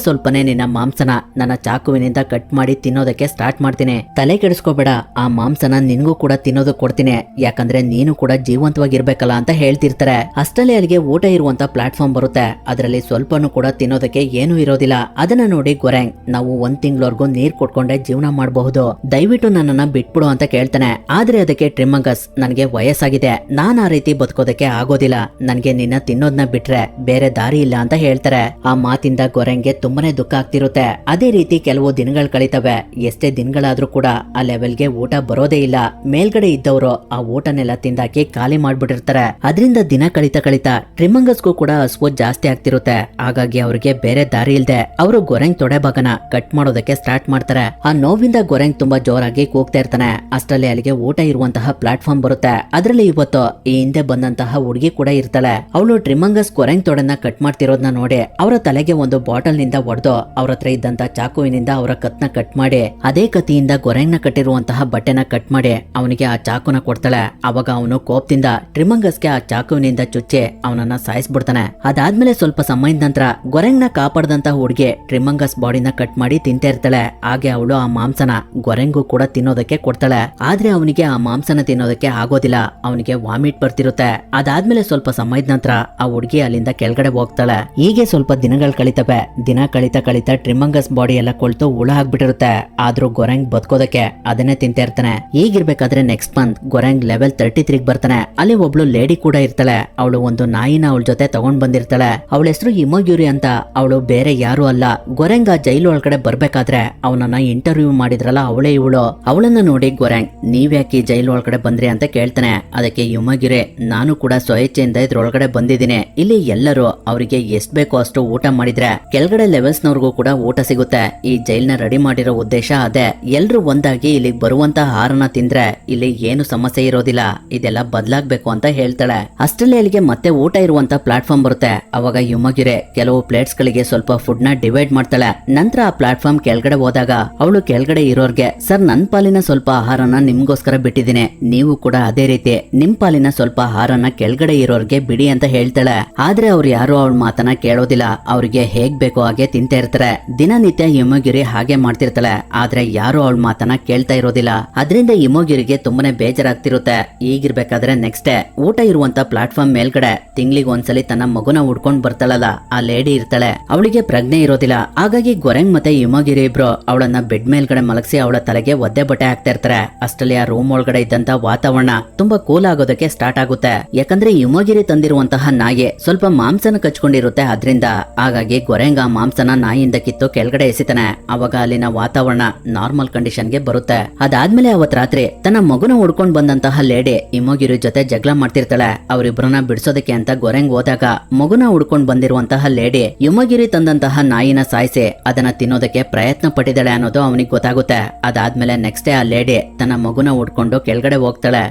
S1: ಸ್ವಲ್ಪನೇ ನಿನ್ನ ಮಾಂಸನ ನನ್ನ ಚಾಕುವಿನಿಂದ ಕಟ್ ಮಾಡಿ ತಿನ್ನೋದಕ್ಕೆ ಸ್ಟಾರ್ಟ್ ಮಾಡ್ತೀನಿ, ತಲೆ ಕೆಡಿಸ್ಕೋಬೇಡ, ಆ ಮಾಂಸನ ನಿನ್ಗೂ ಕೂಡ ತಿನ್ನೋದಕ್ಕೆ ಕೊಡ್ತೀನಿ, ಯಾಕಂದ್ರೆ ನೀನು ಕೂಡ ಜೀವಂತವಾಗಿರ್ಬೇಕಲ್ಲ ಅಂತ ಹೇಳ್ತಿರ್ತಾರೆ. ಅಷ್ಟರಲ್ಲಿ ಅಲ್ಲಿಗೆ ಊಟ ಇರುವಂತ ಪ್ಲಾಟ್ಫಾರ್ಮ್ ಬರುತ್ತೆ. ಅದರಲ್ಲಿ ಸ್ವಲ್ಪನೂ ಕೂಡ ತಿನ್ನೋದಕ್ಕೆ ಏನು ಇರೋದಿಲ್ಲ. ಅದನ್ನ ನೋಡಿ ಗೊರೆಂಗ್ ನಾವು 1 ತಿಂಗಳವರೆಗೂ ನೀರ್ ಕೊಟ್ಕೊಂಡೆ ಜೀವನ ಮಾಡಬಹುದು, ದಯವಿಟ್ಟು ನನ್ನನ್ನ ಬಿಟ್ಬಿಡು ಅಂತ ಕೇಳ್ತಾನೆ. ಆದ್ರೆ ಅದಕ್ಕೆ ಟ್ರಿಮಂಗಸ್ ನನಗೆ ವಯಸ್ಸಾಗಿದೆ, ನಾನ್ ಆ ರೀತಿ ಬದುಕೋದಕ್ಕೆ ಆಗೋದಿಲ್ಲ, ನನ್ಗೆ ನಿನ್ನ ತಿನ್ನೋದನ್ನ ಬಿಟ್ರೆ ಬೇರೆ ದಾರಿ ಇಲ್ಲ ಅಂತ ಹೇಳ್ತಾರೆ. ಆ ಮಾತಿಂದ ಗೊರೆಂಗ್ಗೆ ತುಂಬಾನೇ ದುಃಖ ಆಗ್ತಿರುತ್ತೆ. ಅದೇ ರೀತಿ ಕೆಲವು ದಿನಗಳು ಕಳೀತವೆ. ಎಷ್ಟೇ ದಿನಗಳಾದ್ರೂ ಕೂಡ ಆ ಲೆವೆಲ್ಗೆ ಊಟ ಬರೋದೇ ಇಲ್ಲ. ಮೇಲ್ಗಡೆ ಇದ್ದವರು ಆ ಊಟನೆಲ್ಲ ತಿಂದಾಕಿ ಖಾಲಿ ಮಾಡ್ಬಿಟ್ಟಿರ್ತಾರೆ. ಅದರಿಂದ ದಿನ ಕಳೀತಾ ಟ್ರಿಮಂಗಸ್ಗೂ ಕೂಡ ಹಸುವು ಜಾಸ್ತಿ ಆಗ್ತಿರುತ್ತೆ. ಹಾಗಾಗಿ ಅವ್ರಿಗೆ ಬೇರೆ ದಾರಿ ಇಲ್ದೆ ಅವರು ಗೊರೆಂಗ್ ತೊಡೆ ಭಾಗನ ಕಟ್ ಮಾಡೋದಕ್ಕೆ ಸ್ಟಾರ್ಟ್ ಮಾಡ್ತಾರೆ. ಆ ನೋವಿಂದ ಗೊರೆಂಗ್ ತುಂಬಾ ಜೋರಾಗಿ ಕೂಗ್ತಾ ಇರ್ತಾನೆ. ಅಷ್ಟರಲ್ಲಿ ಅಲ್ಲಿಗೆ ಊಟ ಇರುವಂತಹ ಪ್ಲಾಟ್ಫಾರ್ಮ್ ಬರುತ್ತೆ. ಅದರಲ್ಲಿ ಇವತ್ತು ಈ ಹಿಂದೆ ಬಂದಂತಹ ಹುಡುಗಿ ಕೂಡ ಇರ್ತಾಳೆ. ಅವಳು ಟ್ರಿಮಂಗಸ್ ಗೊರೆಂಗ್ ತೊಡೆನ ಕಟ್ ಮಾಡ್ತಿರೋದನ್ನ ನೋಡಿ ಅವರ ತಲೆಗೆ ಒಂದು ಬಾಟಲ್ ನಿಂದ ಹೊಡೆದು ಅವ್ರ ಹತ್ರ ಇದ್ದಂತ ಚಾಕುವಿನಿಂದ ಅವರ ಕತ್ನ ಕಟ್ ಮಾಡಿ ಅದೇ ಕತ್ತಿಯಿಂದ ಗೊರೆಂಗ್ ನ ಕಟ್ಟಿರುವಂತಹ ಬಟ್ಟೆನ ಕಟ್ ಮಾಡಿ ಅವನಿಗೆ ಆ ಚಾಕುನ ಕೊಡ್ತಾಳೆ. ಅವಾಗ ಅವನು ಕೋಪದಿಂದ ಟ್ರಿಮಂಗಸ್ಗೆ ಆ ಚಾಕುವಿನಿಂದ ಚುಚ್ಚಿ ಅವನನ್ನ ಸಾಯಿಸ್ಬಿಡ್ತಾನೆ. ಅದಾದ್ಮೇಲೆ ಸ್ವಲ್ಪ ಸಮಯದ ನಂತರ ಗೊರೆಂಗ್ ನ ಕಾಪಾಡದಂತ ಹುಡುಗಿ ಟ್ರಿಮಂಗಸ್ ಬಾಡಿನ ಕಟ್ ಮಾಡಿ ತಿಂತಾ ಇರ್ತಾಳೆ. ಹಾಗೆ ಅವಳು ಆ ಮಾಂಸನ ಗೊರೆಂಗೂ ಕೂಡ ತಿನ್ನೋದಕ್ಕೆ ಕೊಡ್ತಾಳೆ. ಆದ್ರೆ ಅವನಿಗೆ ಆ ಮಾಂಸನ ತಿನ್ನೋದಕ್ಕೆ ಆಗೋದಿಲ್ಲ, ಅವನಿಗೆ ವಾಮಿಟ್ ಬರ್ತಿರುತ್ತೆ. ಅದಾದ್ಮೇಲೆ ಸ್ವಲ್ಪ ಸಮಯದ ನಂತರ ಆ ಹುಡುಗಿ ಅಲ್ಲಿಂದ ಕೆಳಗಡೆ ಹೋಗ್ತಾಳೆ. ಹೀಗೆ ಸ್ವಲ್ಪ ದಿನಗಳು ಕಳೀತವೆ. ದಿನ ಕಳೀತಾ ಟ್ರಿಮಂಗಸ್ ಬಾಡಿ ಎಲ್ಲ ಕೊಳ್ತು ಹುಳ ಆಗ್ಬಿಟ್ಟಿರುತ್ತೆ. ಆದ್ರೂ ಗೊರೆಂಗ್ ಬದುಕೋದಕ್ಕೆ ಅದನ್ನೇ ತಿಂತಾ ಇರ್ತಾನೆ. ಹೀಗಿರ್ಬೇಕಾದ್ರೆ ನೆಕ್ಸ್ಟ್ ಮಂತ್ ಗೊರೆಂಗ್ ಲೆವೆಲ್ 33 ಬರ್ತಾನೆ. ಅಲ್ಲಿ ಒಬ್ಳು ಲೇಡಿ ಕೂಡ ಇರ್ತಾಳೆ. ಅವಳು ಒಂದು ನಾಯಿನ ಅವಳ ಜೊತೆ ತಗೊಂಡ್ ಬಂದಿರ್ತಾಳೆ. ಅವಳ ಹೆಸರು ಇಮೋಗ್ಯೂರಿ ಅಂತ. ಅವಳು ಬೇರೆ ಯಾರು ಅಲ್ಲ, ಗೊರೆಂಗ್ ಆ ಜೈಲು ಒಳಗಡೆ ಬರ್ಬೇಕಾದ್ರೆ ಅವನನ್ನ ಇಂಟರ್ವ್ಯೂ ಮಾಡಿದ್ರಲ್ಲ ಅವಳೇ ಇವಳು. ಅವಳನ್ನ ನೋಡಿ ಗೊರೆಂಗ್ ನೀವ್ಯಾಕೆ ಜೈಲು ಒಳಗಡೆ ಬಂದ್ರಿ ಅಂತ ಕೇಳ್ತಾನೆ. ಅದಕ್ಕೆ ಇಮೋಗ್ಯೂರಿ ನಾನು ಕೂಡ ಸ್ವಇಚ್ಛೆಯಿಂದ ಇದ್ರೊಳಗಡೆ ಬಂದಿದ್ದೀನಿ, ಇಲ್ಲಿ ಎಲ್ಲರೂ ಅವರಿಗೆ ಎಷ್ಟ್ ಬೇಕೋ ಅಷ್ಟು ಊಟ ಮಾಡಿದ್ರೆ ಕೆಳಗಡೆ ಲೆವೆಲ್ಸ್ ನವರಿಗೂ ಕೂಡ ಊಟ ಸಿಗುತ್ತೆ, ಈ ಜೈಲ್ನ ರೆಡಿ ಮಾಡಿರೋ ಉದ್ದೇಶ ಅದೇ, ಎಲ್ರು ಒಂದಾಗಿ ಇಲ್ಲಿಗೆ ಬರುವಂತ ಆಹಾರನ ತಿಂದ್ರೆ ಇಲ್ಲಿ ಏನು ಸಮಸ್ಯೆ ಇರೋದಿಲ್ಲ, ಇದೆಲ್ಲ ಬದಲಾಗ್ಬೇಕು ಅಂತ ಹೇಳ್ತಾಳೆ. ಅಷ್ಟರಲ್ಲಿ ಅಲ್ಲಿಗೆ ಮತ್ತೆ ಊಟ ಇರುವಂತ ಪ್ಲಾಟ್ಫಾರ್ಮ್ ಬರುತ್ತೆ. ಅವಾಗ ಇಮೋಗ್ಯೂರಿ ಕೆಲವು ಪ್ಲೇಟ್ಸ್ ಗಳಿಗೆ ಸ್ವಲ್ಪ ಫುಡ್ ನ ಡಿವೈಡ್ ಮಾಡ್ತಾಳೆ. ನಂತರ ಆ ಪ್ಲಾಟ್ಫಾರ್ಮ್ ಕೆಳಗಡೆ ಹೋದಾಗ ಅವಳು ಕೆಳಗಡೆ ಇರೋರ್ಗೆ ಸರ್ ನನ್ ಪಾಲಿನ ಸ್ವಲ್ಪ ಆಹಾರನ ನಿಮ್ಗೋಸ್ಕರ ಬಿಟ್ಟಿದ್ದೀನಿ, ನೀವು ಕೂಡ ಅದೇ ರೀತಿ ನಿಮ್ ಪಾಲಿನ ಸ್ವಲ್ಪ ಆಹಾರನ ಕೆಳಗಡೆ ಇರೋರ್ಗೆ ಬಿಡಿ ಅಂತ ಹೇಳ್ತಾಳೆ. ಆದ್ರೆ ಅವ್ರು ಯಾರು ಅವಳ ಮಾತನ್ನ ಕೇಳೋದಿಲ್ಲ, ಅವ್ರಿಗೆ ಹೇಗ್ ಬೇಕೋ ಹಾಗೆ ತಿಂತಾ ಇರ್ತಾರೆ. ದಿನನಿತ್ಯ ಇಮೋಗ್ಯೂರಿ ಹಾಗೆ ಮಾಡ್ತಿರ್ತಾಳೆ. ಆದ್ರೆ ಯಾರು ಅವಳ ಮಾತನ್ನ ಕೇಳ್ತಾ ಇರೋದಿಲ್ಲ. ಅದರಿಂದ ಇಮೋಗ್ಯೂರಿಗೆ ತುಂಬಾನೇ ಬೇಜಾರಾಗ್ತಿರುತ್ತೆ. ಈಗಿರ್ಬೇಕಾದ್ರೆ ನೆಕ್ಸ್ಟ್ ಡೇ ಊಟ ಇರುವಂತ ಪ್ಲಾಟ್ಫಾರ್ಮ್ ಮೇಲ್ಗಡೆ ತಿಂಗಳಿಗೆ ಒಂದ್ಸಲಿ ತನ್ನ ಮಗುನ ಉಡ್ಕೊಂಡ್ ಬರ್ತಾಳಲ್ಲ ಆ ಲೇಡಿ ಇರ್ತಾಳೆ. ಅವಳಿಗೆ ಪ್ರಜ್ಞೆ ಇರೋದಿಲ್ಲ. ಹಾಗಾಗಿ ಗೊರೆಂಗ್ ಮತ್ತೆ ಇಮೋಗ್ಯೂರಿ ಇಬ್ರು ಅವಳನ್ನ ಬೆಡ್ ಮೇಲ್ಗಡೆ ಮಲಗಿಸಿ ಅವಳ ತಲೆಗೆ ಒದ್ದೆ ಬಟ್ಟೆ ಹಾಕ್ತಾ ಇರ್ತಾರೆ. ಅಷ್ಟರಲ್ಲಿ ಆ ರೂಮ್ ಒಳಗಡೆ ಇದ್ದಂತ ವಾತಾವರಣ ತುಂಬಾ ಕೂಲ್ ಆಗೋದಕ್ಕೆ ಸ್ಟಾರ್ಟ್ ಆಗುತ್ತೆ. ಯಾಕಂದ್ರೆ ಇಮೋಗ್ಯೂರಿ ತಂದಿರುವಂತಹ ನಾಯಿ ಸ್ವಲ್ಪ ಮಾಂಸನ ಕಚ್ಕೊಂಡಿರುತ್ತೆ ಅದ್ರಿಂದ. ಹಾಗಾಗಿ ಗೊರೆಂಗ್ ಆ ಮಾಂಸನ ನಾಯಿಯಿಂದ ಕಿತ್ತು ಕೆಳಗಡೆ ಎಸಿತಾನೆ. ಅವಾಗ ಅಲ್ಲಿನ ವಾತಾವರಣ ನಾರ್ಮಲ್ ಕಂಡೀಷನ್ಗೆ ಬರುತ್ತೆ. ಅದಾದ್ಮೇಲೆ ಅವತ್ ರಾತ್ರಿ ತನ್ನ ಮಗುನ ಹುಡ್ಕೊಂಡ್ ಬಂದಂತಹ ಲೇಡಿ ಇಮೋಗಿರಿ ಜೊತೆ ಜಗಳ ಮಾಡ್ತಿರ್ತಾಳೆ. ಅವರಿಬ್ಬರನ್ನ ಬಿಡಿಸೋದಕ್ಕೆ ಅಂತ ಗೊರೆಂಗ್ ಹೋದಾಗ ಮಗುನ ಹುಡ್ಕೊಂಡ್ ಬಂದಿರುವಂತಹ ಲೇಡಿ ಇಮೋಗಿರಿ ತಂದಂತಹ ನಾಯಿನ ಸಾಯಿಸಿ ಅದನ್ನ ತಿನ್ನೋದಕ್ಕೆ ಪ್ರಯತ್ನ ಪಟ್ಟಿದ್ದಾಳೆ ಅನ್ನೋದು ಅವನಿಗೆ ಗೊತ್ತಾಗುತ್ತೆ. ಅದಾದ್ಮೇಲೆ ನೆಕ್ಸ್ಟ್ ಡೇ ಆ ಲೇಡಿ ತನ್ನ ಮಗುನ ಹುಡ್ಕೊಂಡು ಕೆಳಗಡೆ ಹೋಗ್ತಾಳೆ.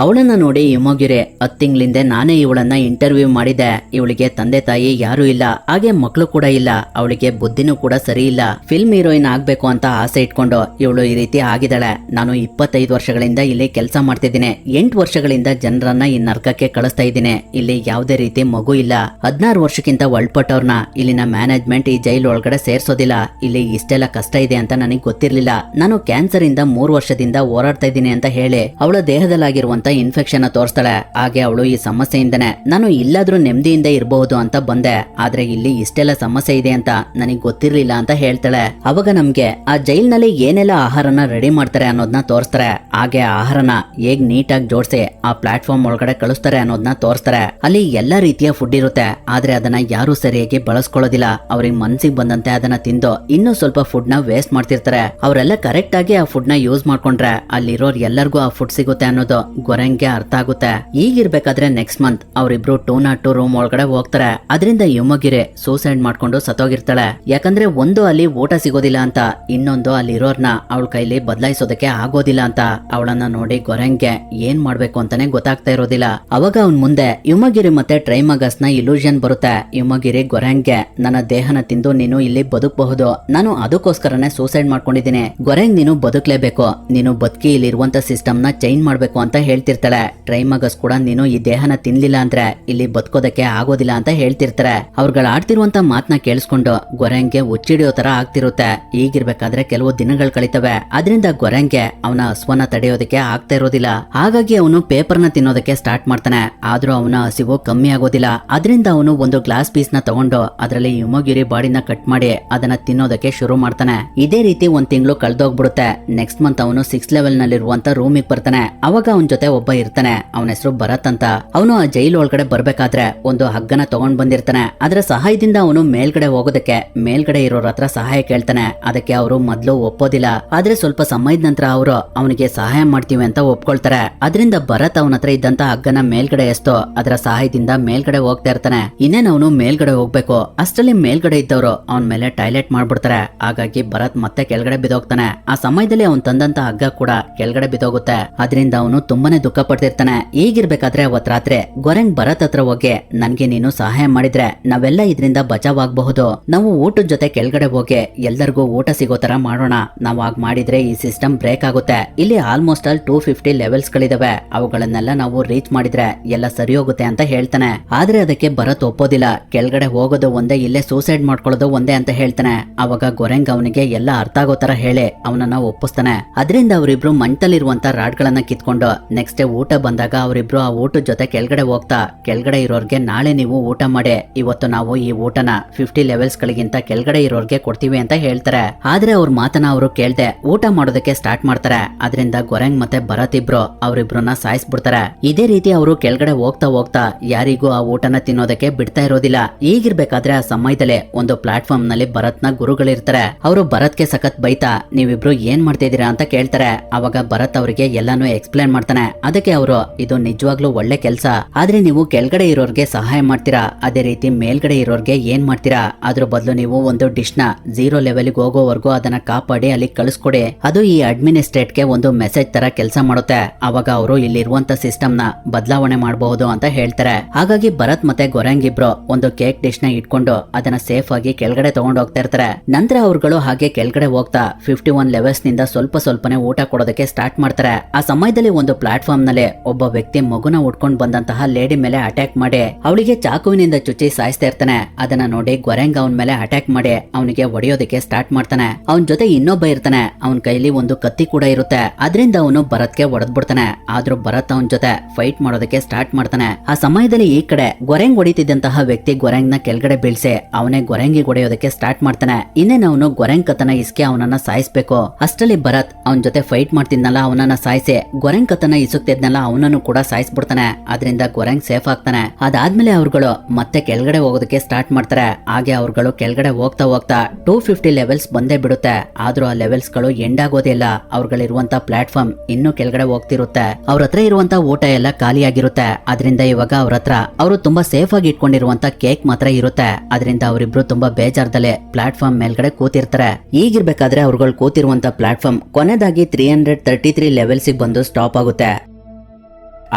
S1: ಅವಳನ್ನ ನೋಡಿ ಇಮೋಗಿರೆ 10 ತಿಂಗಳಿಂದ ನಾನೇ ಇವಳನ್ನ ಇಂಟರ್ವ್ಯೂ ಮಾಡಿದೆ. ಇವಳಿಗೆ ತಂದೆ ತಾಯಿ ಯಾರು ಇಲ್ಲ, ಹಾಗೆ ಮಕ್ಕಳು ಕೂಡ ಇಲ್ಲ, ಅವಳಿಗೆ ಬುದ್ಧಿನೂ ಕೂಡ ಸರಿ ಇಲ್ಲ. ಫಿಲ್ಮ್ ಹೀರೋಯಿನ್ ಆಗ್ಬೇಕು ಅಂತ ಆಸೆ ಇಟ್ಕೊಂಡು ಇವಳು ಈ ರೀತಿ ಆಗಿದ್ದಾಳೆ. ನಾನು 25 ವರ್ಷಗಳಿಂದ ಇಲ್ಲಿ ಕೆಲಸ ಮಾಡ್ತಿದ್ದೀನಿ. 8 ವರ್ಷಗಳಿಂದ ಜನರನ್ನ ಈ ನರ್ಕಕ್ಕೆ ಕಳಿಸ್ತಾ ಇದ್ದೀನಿ. ಇಲ್ಲಿ ಯಾವುದೇ ರೀತಿ ಮಗು ಇಲ್ಲ. 16 ವರ್ಷಕ್ಕಿಂತ ಒಳಪಟ್ಟವ್ರನ್ನ ಇಲ್ಲಿನ ಮ್ಯಾನೇಜ್ಮೆಂಟ್ ಈ ಜೈಲ್ ಒಳಗಡೆ ಸೇರ್ಸೋದಿಲ್ಲ. ಇಲ್ಲಿ ಇಷ್ಟೆಲ್ಲ ಕಷ್ಟ ಇದೆ ಅಂತ ನನಗೆ ಗೊತ್ತಿರ್ಲಿಲ್ಲ. ನಾನು ಕ್ಯಾನ್ಸರ್ ಇಂದ 3 ವರ್ಷದಿಂದ ಹೋರಾಡ್ತಾ ಇದ್ದೀನಿ ಅಂತ ಹೇಳಿ ಅವಳ ದೇಹದಲ್ಲಾಗಿರುವಂತ ಇನ್ಫೆಕ್ಷನ್ ತೋರಿಸ್ತಾಳೆ. ಹಾಗೆ ಅವಳು ಈ ಸಮಸ್ಯೆಯಿಂದನೇ ನಾನು ಇಲ್ಲಾದ್ರೂ ನೆಮ್ಮದಿಯಿಂದ ಇರಬಹುದು ಅಂತ ಬಂದೆ, ಆದ್ರೆ ಇಲ್ಲಿ ಇಷ್ಟೆಲ್ಲ ಸಮಸ್ಯೆ ಇದೆ ಅಂತ ನನಗೆ ಗೊತ್ತಿರ್ಲಿಲ್ಲ ಅಂತ ಹೇಳ್ತಾಳೆ. ಅವಾಗ ನಮ್ಗೆ ಆ ಜೈಲ್ ನಲ್ಲಿ ಏನೆಲ್ಲ ಆಹಾರನ ರೆಡಿ ಮಾಡ್ತಾರೆ ಅನ್ನೋದನ್ನ ತೋರಿಸ್ತಾರೆ. ಹಾಗೆ ಆಹಾರನ ಹೇಗ್ ನೀಟಾಗಿ ಜೋಡಿಸಿ ಆ ಪ್ಲಾಟ್ಫಾರ್ಮ್ ಒಳಗಡೆ ಕಳಿಸ್ತಾರೆ ಅನ್ನೋದನ್ನ ತೋರಿಸ್ತಾರೆ. ಅಲ್ಲಿ ಎಲ್ಲಾ ರೀತಿಯ ಫುಡ್ ಇರುತ್ತೆ, ಆದ್ರೆ ಅದನ್ನ ಯಾರು ಸರಿಯಾಗಿ ಬಳಸ್ಕೊಳ್ಳೋದಿಲ್ಲ. ಅವ್ರಿಗೆ ಮನ್ಸಿಗೆ ಬಂದಂತೆ ಅದನ್ನ ತಿಂದು ಇನ್ನೂ ಸ್ವಲ್ಪ ಫುಡ್ ನ ವೇಸ್ಟ್ ಮಾಡ್ತಿರ್ತಾರೆ. ಅವರೆಲ್ಲ ಕರೆಕ್ಟ್ ಆಗಿ ಆ ಫುಡ್ ನ ಯೂಸ್ ಮಾಡ್ಕೊಂಡ್ರೆ ಅಲ್ಲಿರೋರ್ ಎಲ್ಲರಿಗೂ ಆ ಫುಡ್ ಸಿಗುತ್ತೆ ಅನ್ನೋದು ಗೊರೆಂಗ್ಗೆ ಅರ್ಥ ಆಗುತ್ತೆ. ಈಗಿರ್ಬೇಕಾದ್ರೆ ನೆಕ್ಸ್ಟ್ ಮಂತ್ ಅವರಿಬ್ರು 202 ರೂಮ್ ಒಳಗಡೆ ಹೋಗ್ತಾರೆ. ಅದರಿಂದ ಇಮೋಗಿರೆ ಸೂಸೈಡ್ ಮಾಡ್ಕೊಂಡು ಸತ್ತೋಗಿರ್ತಾಳೆ. ಯಾಕಂದ್ರೆ ಒಂದು ಅಲ್ಲಿ ಊಟ ಸಿಗೋದಿಲ್ಲ ಅಂತ, ಇನ್ನೊಂದು ಅಲ್ಲಿರೋರ್ನ ಅವಳ ಕೈಲಿ ಬದಲಾಯಿಸೋದಕ್ಕೆ ಆಗೋದಿಲ್ಲ ಅಂತ. ಅವಳನ್ನ ನೋಡಿ ಗೊರೆಂಗ್ಗೆ ಏನ್ ಮಾಡ್ಬೇಕು ಅಂತಾನೆ ಗೊತ್ತಾಗ್ತಾ ಇರೋದಿಲ್ಲ. ಅವಾಗ ಅವನ್ ಮುಂದೆ ಇಮೋಗಿರಿ ಮತ್ತೆ ಟ್ರೈಮಗಸ್ ನ ಇಲ್ಯೂಷನ್ ಬರುತ್ತೆ. ಇಮೋಗಿರಿ ಗೊರೆಂಗ್ಗೆ ನನ್ನ ದೇಹನ ತಿಂದು ನೀನು ಇಲ್ಲಿ ಬದುಕಬಹುದು, ನಾನು ಅದಕ್ಕೋಸ್ಕರನೇ ಸೂಸೈಡ್ ಮಾಡ್ಕೊಂಡಿದ್ದೀನಿ. ಗೊರೆಂಗ್ ನೀನು ಬದುಕಲೇಬೇಕು, ನೀನು ಬದುಕಿ ಇಲ್ಲಿರುವಂತ ಸಿಸ್ಟಮ್ ನ ಚೇಂಜ್ ಮಾಡ್ಬೇಕು ಅಂತ ಹೇಳ್ತಿರ್ತಾಳೆ. ಟ್ರೈಮಗಸ್ ಕೂಡ ನೀನು ಈ ದೇಹನ ತಿನ್ಲಿಲ್ಲ ಅಂದ್ರೆ ಇಲ್ಲಿ ಬದುಕೋದಕ್ಕೆ ಆಗೋದಿಲ್ಲ ಅಂತ ಹೇಳ್ತಿರ್ತಾರೆ. ಅವ್ರುಗಳು ಆಡ್ತಿರುವಂತ ಮಾತನ್ನ ಕೇಳಿಸ್ಕೊಂಡು ಗೊರೆಂಗ್ಗೆ ಹುಚ್ಚಿಡಿಯೋ ತರ ಆಗ್ತಿರುತ್ತೆ. ಈಗಿರ್ಬೇಕಾದ್ರೆ ಕೆಲವು ದಿನಗಳು ಕಳಿತವೆ. ಅದರಿಂದ ಗೊರೆಂಗ್ಗೆ ಅವನ ಹಸುವನ್ನ ತಡೆಯೋದಕ್ಕೆ ಆಗ್ತಾ ಇರೋದಿಲ್ಲ. ಹಾಗಾಗಿ ಅವನು ಪೇಪರ್ನ ತಿನ್ನೋದಕ್ಕೆ ಸ್ಟಾರ್ಟ್ ಮಾಡ್ತಾನೆ. ಆದ್ರೂ ಅವನ ಹಸಿವು ಕಮ್ಮಿ ಆಗೋದಿಲ್ಲ. ಅದರಿಂದ ಅವನು ಒಂದು ಗ್ಲಾಸ್ ಪೀಸ್ ನ ತಗೊಂಡು ಅದರಲ್ಲಿ ಇಮೋಗಿರಿ ಬಾಡಿನ ಕಟ್ ಮಾಡಿ ಅದನ್ನ ತಿನ್ನೋದಕ್ಕೆ ಶುರು ಮಾಡ್ತಾನೆ. ಇದೇ ರೀತಿ 1 ತಿಂಗಳು ಕಳೆದೋಗ್ಬಿಡುತ್ತೆ. ನೆಕ್ಸ್ಟ್ ಮಂತ್ ಅವನು 6th ಲೆವೆಲ್ ನಲ್ಲಿರುವಂತ ರೂಮಿಗೆ ಬರ್ತಾನೆ. ಅವಾಗ ಅವನ ಜೊತೆ ಒಬ್ಬ ಇರ್ತಾನೆ. ಅವನ ಹೆಸರು ಭರತ್ ಅಂತ. ಅವನು ಆ ಜೈಲ್ ಒಳಗಡೆ ಬರ್ಬೇಕಾದ್ರೆ ಒಂದು ಹಗ್ಗನ ತಗೊಂಡ್ ಬಂದಿರ್ತಾನೆ. ಅದರ ಸಹಾಯದಿಂದ ಅವನು ಮೇಲ್ಗಡೆ ಹೋಗೋದಕ್ಕೆ ಮೇಲ್ಗಡೆ ಇರೋರ ಹತ್ರ ಸಹಾಯ ಕೇಳ್ತಾನೆ. ಅದಕ್ಕೆ ಅವರು ಮೊದ್ಲು ಒಪ್ಪೋದಿಲ್ಲ. ಆದ್ರೆ ಸ್ವಲ್ಪ ಸಮಯದ ನಂತರ ಅವರು ಅವನಿಗೆ ಸಹಾಯ ಮಾಡ್ತೀವಿ ಅಂತ ಒಪ್ಕೊಳ್ತಾರೆ. ಅದರಿಂದ ಭರತ್ ಅವನ ಹತ್ರ ಇದ್ದಂತ ಹಗ್ಗನ ಮೇಲ್ಗಡೆ ಎಸ್ತೋ ಅದರ ಸಹಾಯದಿಂದ ಮೇಲ್ಗಡೆ ಹೋಗ್ತಾ ಇರ್ತಾನೆ. ಇನ್ನೇನು ಅವನು ಮೇಲ್ಗಡೆ ಹೋಗ್ಬೇಕು, ಅಷ್ಟರಲ್ಲಿ ಮೇಲ್ಗಡೆ ಇದ್ದವರು ಅವನ ಮೇಲೆ ಟಾಯ್ಲೆಟ್ ಮಾಡ್ಬಿಡ್ತಾರೆ. ಹಾಗಾಗಿ ಭರತ್ ಮತ್ತೆ ಕೆಳಗಡೆ ಬಿದ್ದೋಗ್ತಾನೆ. ಆ ಸಮಯದಲ್ಲಿ ಅವನ್ ತಂದಂತ ಹಗ್ಗ ಕೂಡ ಕೆಳಗಡೆ ಬಿದ್ದೋಗುತ್ತೆ. ಅದರಿಂದ ಅವನು ತುಂಬಾನೇ ದುಃಖ ಪಡ್ತಿರ್ತಾನೆ. ಈಗಿರ್ಬೇಕಾದ್ರೆ ಅವತ್ ರಾತ್ರಿ ಗೊರೆಂಗ್ ಭರತ್ ಹತ್ರ ಹೋಗಿ ನನ್ಗೆ ನೀನು ಸಹಾಯ ಮಾಡಿದ್ರೆ ನಾವೆಲ್ಲ ಇದರಿಂದ ಬಚಾವಾಗಬಹುದು. ನಾವು ಊಟದ ಜೊತೆ ಕೆಳಗಡೆ ಹೋಗಿ ಎಲ್ಲರಿಗೂ ಊಟ ಸಿಗೋ ತರ ಮಾಡೋಣ. ನಾವು ಹಾಗೆ ಮಾಡಿದ್ರೆ ಈ ಸಿಸ್ಟಮ್ ಬ್ರೇಕ್ ಆಗುತ್ತೆ. ಇಲ್ಲಿ ಆಲ್ಮೋಸ್ಟ್ ಆಲ್ 250 ಲೆವೆಲ್ಸ್ ಗಳಿದಾವೆ. ಅವುಗಳನ್ನೆಲ್ಲ ನಾವು ರೀಚ್ ಮಾಡಿದ್ರೆ ಎಲ್ಲ ಸರಿ ಹೋಗುತ್ತೆ ಅಂತ ಹೇಳ್ತಾನೆ. ಆದ್ರೆ ಅದಕ್ಕೆ ಭರತ್ ಒಪ್ಪೋದಿಲ್ಲ. ಕೆಳಗಡೆ ಹೋಗೋದು ಒಂದೇ, ಇಲ್ಲೇ ಸೂಸೈಡ್ ಮಾಡ್ಕೊಳ್ಳೋದು ಒಂದೇ ಅಂತ ಹೇಳ್ತಾನೆ. ಅವಾಗ ಗೊರೆಂಗ್ ಅವನಿಗೆ ಎಲ್ಲ ಅರ್ಥ ಆಗೋ ತರ ಹೇಳಿ ಅವನನ್ನ ಒಪ್ಪಿಸ್ತಾನೆ. ಅದರಿಂದ ಅವರಿಬ್ರು ಮಂಟಲಿರುವಂತ ರಾಡ್ ಗಳನ್ನ ಕಿತ್ಕೊಂಡು ನೆಕ್ಸ್ಟ್ ಡೇ ಊಟ ಬಂದಾಗ ಅವರಿಬ್ರು ಆ ಊಟದ ಜೊತೆ ಕೆಳಗಡೆ ಹೋಗ್ತಾ ಕೆಳಗಡೆ ಇರೋರ್ಗೆ ನಾಳೆ ನೀವು ಊಟ ಮಾಡಿ, ಇವತ್ತು ನಾವು ಈ ಊಟನ 50 ಲೆವೆಲ್ಸ್ ಗಳಿಗಿಂತ ಕೆಳಗಡೆ ಇರೋರ್ಗೆ ಕೊಡ್ತೀವಿ ಅಂತ ಹೇಳ್ತಾರೆ. ಆದ್ರೆ ಅವ್ರ ಮಾತನ್ನ ಅವರು ಕೇಳ್ದೆ ಊಟ ಮಾಡೋದಕ್ಕೆ ಸ್ಟಾರ್ಟ್ ಮಾಡ್ತಾರೆ. ಅದರಿಂದ ಗೊರೆಂಗ್ ಮತ್ತೆ ಭರತ್ ಇಬ್ರು ಅವರಿಬ್ರನ್ನ ಸಾಯಿಸ್ಬಿಡ್ತಾರೆ. ಇದೇ ರೀತಿ ಅವರು ಕೆಳಗಡೆ ಹೋಗ್ತಾ ಹೋಗ್ತಾ ಯಾರಿಗೂ ಆ ಊಟನ ತಿನ್ನೋದಕ್ಕೆ ಬಿಡ್ತಾ ಇರೋದಿಲ್ಲ. ಈಗಿರ್ಬೇಕಾದ್ರೆ ಆ ಸಮಯದಲ್ಲೇ ಒಂದು ಪ್ಲಾಟ್ಫಾರ್ಮ್ ನಲ್ಲಿ ಭರತ್ನ ಗುರುಗಳಿರ್ತಾರೆ. ಅವರು ಭರತ್ಗೆ ಸಖತ್ ಬೈತಾ ನೀವಿಬ್ರು ಏನ್ ಮಾಡ್ತಿದ್ದೀರಾ ಅಂತ ಕೇಳ್ತಾರೆ. ಅವಾಗ ಭರತ್ ಅವರಿಗೆ ಎಲ್ಲಾನು ಎಕ್ಸ್ಪ್ಲೇನ್ ಮಾಡ್ತಾನೆ. ಅದಕ್ಕೆ ಅವರು ಇದು ನಿಜವಾಗ್ಲೂ ಒಳ್ಳೆ ಕೆಲಸ, ಆದ್ರೆ ನೀವು ಕೆಳಗಡೆ ಇರೋರ್ಗೆ ಸಹಾಯ ಮಾಡ್ತೀರಾ, ಅದೇ ರೀತಿ ಮೇಲ್ಗಡೆ ಇರೋರ್ಗೆ ಏನ್ ಮಾಡ್ತೀರಾ? ಅದ್ರ ಬದಲು ನೀವು ಒಂದು ಡಿಶ್ ನ 0 ಲೆವೆಲ್ಗೆ ಹೋಗೋವರೆಗೂ ಅದನ್ನ ಕಾಪಾಡಿ ಅಲ್ಲಿ ಕಳಿಸ್ಕೊಡಿ. ಅದು ಈ ಅಡ್ಮಿನಿಸ್ಟ್ರೇಟ್ಗೆ ಒಂದು ಮೆಸೇಜ್ ತರ ಕೆಲಸ ಮಾಡುತ್ತೆ. ಅವಾಗ ಅವರು ಇಲ್ಲಿರುವಂತ ಸಿಸ್ಟಮ್ ನ ಬದಲಾವಣೆ ಮಾಡಬಹುದು ಅಂತ ಹೇಳ್ತಾರೆ. ಹಾಗಾಗಿ ಭರತ್ ಮತ್ತೆ ಗೊರೆಂಗ್ ಇಬ್ರು ಒಂದು ಕೇಕ್ ಡಿಶ್ ನ ಇಟ್ಕೊಂಡು ಅದನ್ನ ಸೇಫ್ ಆಗಿ ಕೆಳಗಡೆ ತಗೊಂಡು ಹೋಗ್ತಾ ಇರ್ತಾರೆ. ನಂತರ ಅವ್ರುಗಳು ಹಾಗೆ ಕೆಳಗಡೆ ಹೋಗ್ತಾ 51 ಲೆವೆಲ್ಸ್ ನಿಂದ ಸ್ವಲ್ಪ ಸ್ವಲ್ಪನೇ ಊಟ ಕೊಡೋದಕ್ಕೆ ಸ್ಟಾರ್ಟ್ ಮಾಡ್ತಾರೆ. ಆ ಸಮಯದಲ್ಲಿ ಒಂದು ಪ್ಲಾಟ್ಫಾರ್ಮ್ ನಲ್ಲಿ ಒಬ್ಬ ವ್ಯಕ್ತಿ ಮಗುನ ಉಟ್ಕೊಂಡ್ ಬಂದಂತಹ ಲೇಡಿ ಮೇಲೆ ಅಟ್ಯಾಕ್ ಮಾಡಿ ಅವಳಿಗೆ ಚಾಕುವಿನಿಂದ ಚುಚ್ಚಿ ಸಾಯಿಸ್ತಾ ಇರ್ತಾನೆ. ಅದನ್ನ ನೋಡಿ ಗೊರೆಂಗ್ ಅವನ ಮೇಲೆ ಅಟ್ಯಾಕ್ ಮಾಡಿ ಅವನಿಗೆ ಹೊಡೆಯೋದಕ್ಕೆ ಸ್ಟಾರ್ಟ್ ಮಾಡ್ತಾನೆ. ಅವನ ಜೊತೆ ಇನ್ನೊಬ್ಬ ಇರ್ತಾನೆ. ಅವನ ಕೈಲಿ ಒಂದು ಕತ್ತಿ ಕೂಡ ಇರುತ್ತೆ. ಅದರಿಂದ ಅವನು ಭರತ್ಗೆ ಹೊಡೆದ್ಬಿಡ್ತಾನೆ. ಆದ್ರೂ ಭರತ್ ಅವನ ಜೊತೆ ಫೈಟ್ ಮಾಡೋದಕ್ಕೆ ಸ್ಟಾರ್ಟ್ ಮಾಡ್ತಾನೆ. ಆ ಸಮಯದಲ್ಲಿ ಈ ಕಡೆ ಗೊರೆಂಗ್ ಹೊಡಿತಿದ್ದಂತಹ ವ್ಯಕ್ತಿ ಗೊರೆಂಗ್ ನ ಕೆಳಗಡೆ ಬೀಳ್ಸಿ ಅವನೇ ಗೊರೆಂಗಿಗೆ ಹೊಡೆಯೋದಕ್ಕೆ ಸ್ಟಾರ್ಟ್ ಮಾಡ್ತಾನೆ. ಇನ್ನೇನು ಅವನು ಗೊರೆಂಗ್ ಕತನ ಇಸ್ಕೆ ಅವನನ್ನ ಸಾಯಿಸ್ಬೇಕು. ಅಷ್ಟರಲ್ಲಿ ಭರತ್ ಅವನ ಜೊತೆ ಫೈಟ್ ಮಾಡ್ತಿದ್ನಲ್ಲ ಅವನನ್ನ ಸಾಯಿಸಿ ಗೊರೆಂಗ್ ಕತನ ಇಸುಕ್ ಸುತ್ತಿದ್ನಲ್ಲ ಅವನನ್ನು ಕೂಡ ಸಾಯಿಸ್ಬಿಡ್ತಾನೆ. ಅದರಿಂದ ಗೊರೆಂಗ್ ಸೇಫ್ ಆಗ್ತಾನೆ. ಅದಾದ್ಮೇಲೆ ಅವ್ರುಗಳು ಮತ್ತೆ ಕೆಳಗಡೆ ಹೋಗೋದಕ್ಕೆ ಸ್ಟಾರ್ಟ್ ಮಾಡ್ತಾರೆ. ಹಾಗೆ ಅವ್ರುಗಳು ಕೆಳಗಡೆ ಹೋಗ್ತಾ ಹೋಗ್ತಾ 250 ಲೆವೆಲ್ಸ್ ಬಂದೇ ಬಿಡುತ್ತೆ. ಆದ್ರೂ ಆ ಲೆವೆಲ್ಸ್ ಗಳು ಎಂಡ್ ಆಗೋದಿಲ್ಲ. ಅವ್ರುಗಳಿರುವಂತ ಪ್ಲಾಟ್ಫಾರ್ಮ್ ಇನ್ನೂ ಕೆಳಗಡೆ ಹೋಗ್ತಿರುತ್ತೆ. ಅವ್ರ ಹತ್ರ ಇರುವಂತ ಊಟ ಎಲ್ಲ ಖಾಲಿಯಾಗಿರುತ್ತೆ. ಅದರಿಂದ ಇವಾಗ ಅವ್ರ ಹತ್ರ ಅವರು ತುಂಬಾ ಸೇಫ್ ಆಗಿ ಇಟ್ಕೊಂಡಿರುವಂತ ಕೇಕ್ ಮಾತ್ರ ಇರುತ್ತೆ. ಅದರಿಂದ ಅವರಿಬ್ರು ತುಂಬಾ ಬೇಜಾರ್ದಲ್ಲೇ ಪ್ಲಾಟ್ಫಾರ್ಮ್ ಮೇಲ್ಗಡೆ ಕೂತಿರ್ತಾರೆ. ಈಗಿರ್ಬೇಕಾದ್ರೆ ಅವ್ರುಗಳು ಕೂತಿರುವಂತ ಪ್ಲಾಟ್ಫಾರ್ಮ್ ಕೊನೆದಾಗಿ 333 ಲೆವೆಲ್ಸ್ ಬಂದು ಸ್ಟಾಪ್ ಆಗುತ್ತೆ.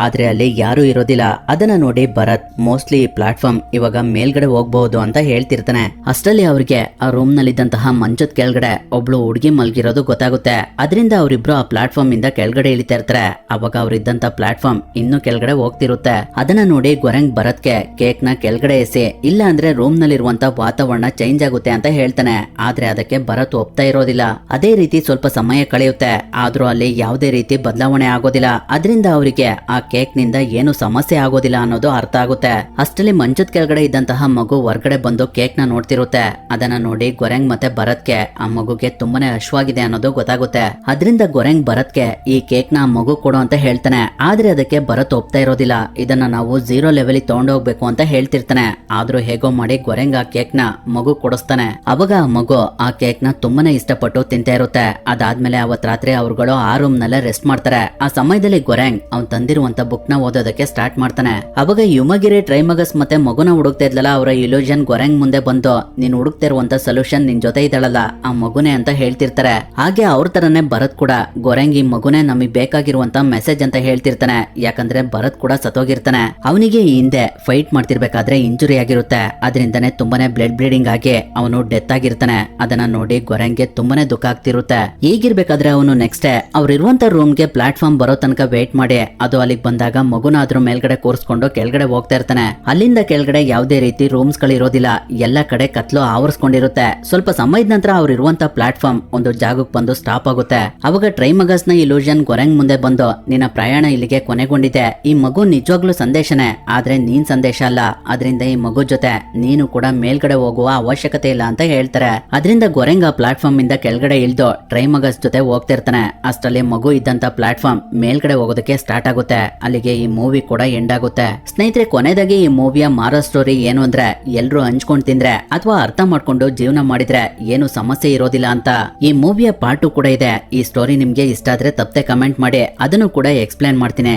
S1: ಆದ್ರೆ ಅಲ್ಲಿ ಯಾರು ಇರೋದಿಲ್ಲ. ಅದನ್ನ ನೋಡಿ ಭರತ್ ಮೋಸ್ಟ್ಲಿ ಈ ಪ್ಲಾಟ್ಫಾರ್ಮ್ ಇವಾಗ ಮೇಲ್ಗಡೆ ಹೋಗ್ಬಹುದು ಅಂತ ಹೇಳ್ತಿರ್ತಾನೆ. ಅಷ್ಟರಲ್ಲಿ ಅವ್ರಿಗೆ ಆ ರೂಮ್ ನಲ್ಲಿದ್ದಂತಹ ಮಂಚದ ಕೆಳಗಡೆ ಒಬ್ಳು ಹುಡುಗಿ ಮಲ್ಗಿರೋದು ಗೊತ್ತಾಗುತ್ತೆ. ಅದರಿಂದ ಅವರಿಬ್ರು ಆ ಪ್ಲಾಟ್ಫಾರ್ಮ್ ಇಂದ ಕೆಳಗಡೆ ಇಳಿತಾ ಇರ್ತಾರೆ. ಅವಾಗ ಅವ್ರಿದ್ದಂತ ಪ್ಲಾಟ್ಫಾರ್ಮ್ ಇನ್ನೂ ಕೆಳಗಡೆ ಹೋಗ್ತಿರುತ್ತೆ. ಅದನ್ನ ನೋಡಿ ಗೊರೆಂಗ್ ಭರತ್ಗೆ ಕೇಕ್ ನ ಕೆಳಗಡೆ ಎಸಿ, ಇಲ್ಲ ಅಂದ್ರೆ ರೂಮ್ ನಲ್ಲಿರುವಂತ ವಾತಾವರಣ ಚೇಂಜ್ ಆಗುತ್ತೆ ಅಂತ ಹೇಳ್ತಾನೆ. ಆದ್ರೆ ಅದಕ್ಕೆ ಭರತ್ ಒಪ್ತಾ ಇರೋದಿಲ್ಲ. ಅದೇ ರೀತಿ ಸ್ವಲ್ಪ ಸಮಯ ಕಳೆಯುತ್ತೆ. ಆದ್ರೂ ಅಲ್ಲಿ ಯಾವುದೇ ರೀತಿ ಬದಲಾವಣೆ ಆಗೋದಿಲ್ಲ. ಅದರಿಂದ ಅವರಿಗೆ ಆ ಕೇಕ್ ನಿಂದ ಏನು ಸಮಸ್ಯೆ ಆಗೋದಿಲ್ಲ ಅನ್ನೋದು ಅರ್ಥ ಆಗುತ್ತೆ. ಅಷ್ಟರಲ್ಲಿ ಮಂಚದ ಕೆಳಗಡೆ ಇದ್ದಂತಹ ಮಗು ಹೊರಗಡೆ ಬಂದು ಕೇಕ್ ನ ನೋಡ್ತಿರುತ್ತೆ. ಅದನ್ನ ನೋಡಿ ಗೊರೆಂಗ್ ಮತ್ತೆ ಭರತ್ಗೆ ಆ ಮಗುಗೆ ತುಂಬಾನೇ ಹಶ್ವಾಗಿದೆ ಅನ್ನೋದು ಗೊತ್ತಾಗುತ್ತೆ. ಅದರಿಂದ ಗೊರೆಂಗ್ ಭರತ್ಗೆ ಈ ಕೇಕ್ ನ ಆ ಮಗು ಕೊಡು ಅಂತ ಹೇಳ್ತಾನೆ. ಆದ್ರೆ ಅದಕ್ಕೆ ಭರತ್ ಒಪ್ತಾ ಇರೋದಿಲ್ಲ. ಇದನ್ನ ನಾವು 0 ಲೆವೆಲ್ ತಗೊಂಡೋಗ್ಬೇಕು ಅಂತ ಹೇಳ್ತಿರ್ತಾನೆ. ಆದ್ರೂ ಹೇಗೋ ಮಾಡಿ ಗೊರೆಂಗ್ ಆ ಕೇಕ್ ನ ಮಗು ಕೊಡಿಸ್ತಾನೆ. ಅವಾಗ ಆ ಮಗು ಆ ಕೇಕ್ ನ ತುಂಬಾನೇ ಇಷ್ಟಪಟ್ಟು ತಿಂತಾ ಇರುತ್ತೆ. ಅದಾದ್ಮೇಲೆ ಅವತ್ ರಾತ್ರಿ ಅವ್ರುಗಳು ಆ ರೂಮ್ ನಲ್ಲೇ ರೆಸ್ಟ್ ಮಾಡ್ತಾರೆ. ಆ ಸಮಯದಲ್ಲಿ ಗೊರೆಂಗ್ ಅವ್ನ್ ತಂದಿರುವಂತ ಬುಕ್ ನ ಓದೋದಕ್ಕೆ ಸ್ಟಾರ್ಟ್ ಮಾಡ್ತಾನೆ. ಅವಾಗ ಯುಮಗಿರಿ ಟ್ರೈಮಗಸ್ ಮತ್ತೆ ಮಗುನ ಹುಡುಕ್ತಾ ಇದ್ಲಲ್ಲ, ಅವರ ಇಲ್ಯೂಷನ್ ಗೊರೆಂಗ್ ಮುಂದೆ ಬಂದು ನೀನ್ ಹುಡುಕ್ತಾ ಇರುವಂತ ಸೊಲ್ಯೂಷನ್ ನಿನ್ ಜೊತೆ ಇದ್ದಾಳಲ್ಲ ಆ ಮಗುನೆ ಅಂತ ಹೇಳ್ತಿರ್ತಾರೆ. ಹಾಗೆ ಅವ್ರ ತರನೇ ಭರತ್ ಕೂಡ ಗೊರೆಂಗ್ ಈ ಮಗುನೆ ನಮಗೆ ಬೇಕಾಗಿರುವಂತ ಮೆಸೇಜ್ ಅಂತ ಹೇಳ್ತಿರ್ತಾನೆ. ಯಾಕಂದ್ರೆ ಭರತ್ ಕೂಡ ಸತ್ತೋಗಿರ್ತಾನೆ. ಅವನಿಗೆ ಈ ಹಿಂದೆ ಫೈಟ್ ಮಾಡ್ತಿರ್ಬೇಕಾದ್ರೆ ಇಂಜುರಿ ಆಗಿರುತ್ತೆ. ಅದರಿಂದನೇ ತುಂಬಾನೇ ಬ್ಲಡ್ ಬ್ಲೀಡಿಂಗ್ ಆಗಿ ಅವನು ಡೆತ್ ಆಗಿರ್ತಾನೆ. ಅದನ್ನ ನೋಡಿ ಗೊರೆಂಗ್ಗೆ ತುಂಬಾನೇ ದುಃಖ ಆಗ್ತಿರುತ್ತೆ. ಈಗಿರ್ಬೇಕಾದ್ರೆ ಅವನು ನೆಕ್ಸ್ಟ್ ಡೇ ಅವ್ರಿರುವಂತ ರೂಮ್ಗೆ ಪ್ಲಾಟ್ಫಾರ್ಮ್ ಬರೋ ತನಕ ವೇಟ್ ಮಾಡಿ ಅದು ಅಲ್ಲಿಗೆ ಬಂದಾಗ ಮಗುನ ಅದ್ರ ಮೇಲ್ಗಡೆ ಕೂರಿಸ್ಕೊಂಡು ಕೆಳಗಡೆ ಹೋಗ್ತಾ ಇರ್ತಾನೆ. ಅಲ್ಲಿಂದ ಕೆಳಗಡೆ ಯಾವುದೇ ರೀತಿ ರೂಮ್ಸ್ ಗಳಿರೋದಿಲ್ಲ. ಎಲ್ಲ ಕಡೆ ಕತ್ಲು ಆವರಿಸ್ಕೊಂಡಿರುತ್ತೆ. ಸ್ವಲ್ಪ ಸಮಯದ ನಂತರ ಅವ್ರು ಇರುವಂತ ಪ್ಲಾಟ್ಫಾರ್ಮ್ ಒಂದು ಜಾಗಕ್ಕೆ ಬಂದು ಸ್ಟಾಪ್ ಆಗುತ್ತೆ. ಅವಾಗ ಟ್ರೈಮಗಸ್ ನ ಇಲ್ಯೂಷನ್ ಗೊರೆಂಗ್ ಮುಂದೆ ಬಂದು ನಿನ್ನ ಪ್ರಯಾಣ ಇಲ್ಲಿಗೆ ಕೊನೆಗೊಂಡಿದೆ. ಈ ಮಗು ನಿಜವಾಗ್ಲೂ ಸಂದೇಶನೇ, ಆದ್ರೆ ನೀನ್ ಸಂದೇಶ ಅಲ್ಲ. ಅದರಿಂದ ಈ ಮಗು ಜೊತೆ ನೀನು ಕೂಡ ಮೇಲ್ಗಡೆ ಹೋಗುವ ಅವಶ್ಯಕತೆ ಇಲ್ಲ ಅಂತ ಹೇಳ್ತಾರೆ. ಅದರಿಂದ ಗೊರೆಂಗ್ ಆ ಪ್ಲಾಟ್ಫಾರ್ಮ್ ಇಂದ ಕೆಳಗಡೆ ಇಳಿದು ಟ್ರೈಮಗಸ್ ಜೊತೆ ಹೋಗ್ತಾ ಇರ್ತಾನೆ. ಅಷ್ಟರಲ್ಲಿ ಮಗು ಇದ್ದಂತ ಪ್ಲಾಟ್ಫಾರ್ಮ್ ಮೇಲ್ಗಡೆ ಹೋಗೋದಕ್ಕೆ ಸ್ಟಾರ್ಟ್ ಆಗುತ್ತೆ. ಅಲ್ಲಿಗೆ ಈ ಮೂವಿ ಕೂಡ ಎಂಡ್ ಆಗುತ್ತೆ. ಸ್ನೇಹಿತರೆ, ಕೊನೆದಾಗಿ ಈ ಮೂವಿಯ ಮಾರೋ ಸ್ಟೋರಿ ಏನು ಅಂದ್ರೆ ಎಲ್ರು ಹಂಚ್ಕೊಂಡ್ ತಿಂದ್ರೆ ಅಥವಾ ಅರ್ಥ ಮಾಡ್ಕೊಂಡು ಜೀವನ ಮಾಡಿದ್ರೆ ಏನು ಸಮಸ್ಯೆ ಇರೋದಿಲ್ಲ ಅಂತ. ಈ ಮೂವಿಯ ಪಾರ್ಟ್ 2 ಕೂಡ ಇದೆ. ಈ ಸ್ಟೋರಿ ನಿಮ್ಗೆ ಇಷ್ಟ ಆದ್ರೆ ತಪ್ಪದೆ ಕಮೆಂಟ್ ಮಾಡಿ, ಅದನ್ನು ಕೂಡ ಎಕ್ಸ್ಪ್ಲೇನ್ ಮಾಡ್ತೀನಿ.